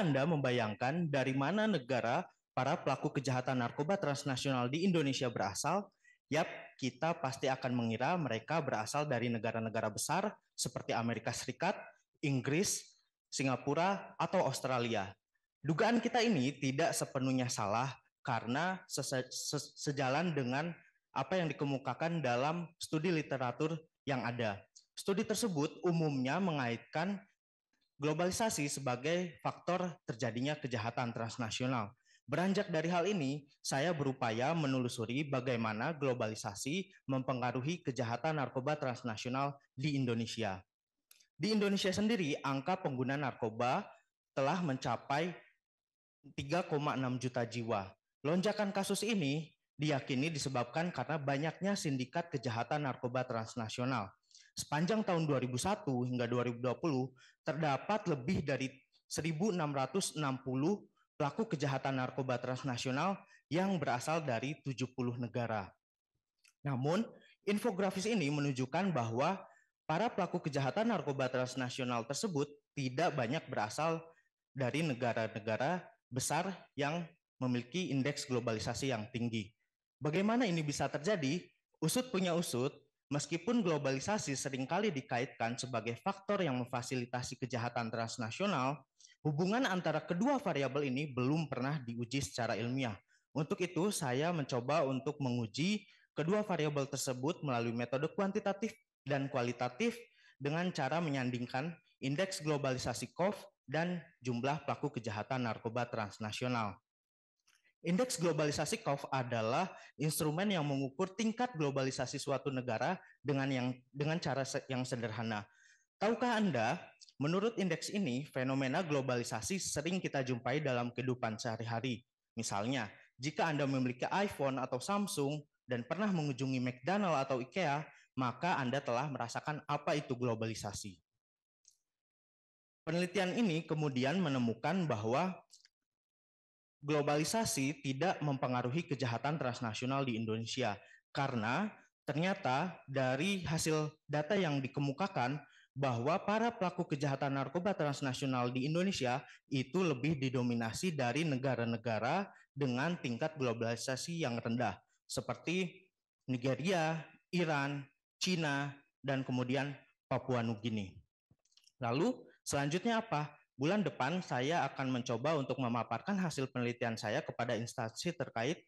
Anda membayangkan dari mana negara para pelaku kejahatan narkoba transnasional di Indonesia berasal? Yap, kita pasti akan mengira mereka berasal dari negara-negara besar seperti Amerika Serikat, Inggris, Singapura, atau Australia. Dugaan kita ini tidak sepenuhnya salah karena sejalan dengan apa yang dikemukakan dalam studi literatur yang ada. Studi tersebut umumnya mengaitkan globalisasi sebagai faktor terjadinya kejahatan transnasional. Beranjak dari hal ini, saya berupaya menelusuri bagaimana globalisasi mempengaruhi kejahatan narkoba transnasional di Indonesia. Di Indonesia sendiri, angka pengguna narkoba telah mencapai 3,6 juta jiwa. Lonjakan kasus ini diyakini disebabkan karena banyaknya sindikat kejahatan narkoba transnasional. Sepanjang tahun 2001 hingga 2020, terdapat lebih dari 1.660 pelaku kejahatan narkoba transnasional yang berasal dari 70 negara. Namun, infografis ini menunjukkan bahwa para pelaku kejahatan narkoba transnasional tersebut tidak banyak berasal dari negara-negara besar yang memiliki indeks globalisasi yang tinggi. Bagaimana ini bisa terjadi? Usut punya usut, meskipun globalisasi seringkali dikaitkan sebagai faktor yang memfasilitasi kejahatan transnasional, hubungan antara kedua variabel ini belum pernah diuji secara ilmiah. Untuk itu, saya mencoba untuk menguji kedua variabel tersebut melalui metode kuantitatif dan kualitatif dengan cara menyandingkan indeks globalisasi COV dan jumlah pelaku kejahatan narkoba transnasional. Indeks globalisasi COV adalah instrumen yang mengukur tingkat globalisasi suatu negara dengan cara yang sederhana. Tahukah Anda, menurut indeks ini, fenomena globalisasi sering kita jumpai dalam kehidupan sehari-hari. Misalnya, jika Anda memiliki iPhone atau Samsung dan pernah mengunjungi McDonald atau IKEA, maka Anda telah merasakan apa itu globalisasi. Penelitian ini kemudian menemukan bahwa globalisasi tidak mempengaruhi kejahatan transnasional di Indonesia karena ternyata dari hasil data yang dikemukakan bahwa para pelaku kejahatan narkoba transnasional di Indonesia itu lebih didominasi dari negara-negara dengan tingkat globalisasi yang rendah seperti Nigeria, Iran, Cina, dan kemudian Papua Nugini. Lalu selanjutnya apa? Bulan depan saya akan mencoba untuk memaparkan hasil penelitian saya kepada instansi terkait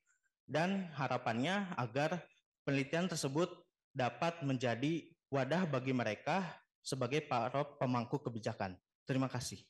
dan harapannya agar penelitian tersebut dapat menjadi wadah bagi mereka sebagai para pemangku kebijakan. Terima kasih.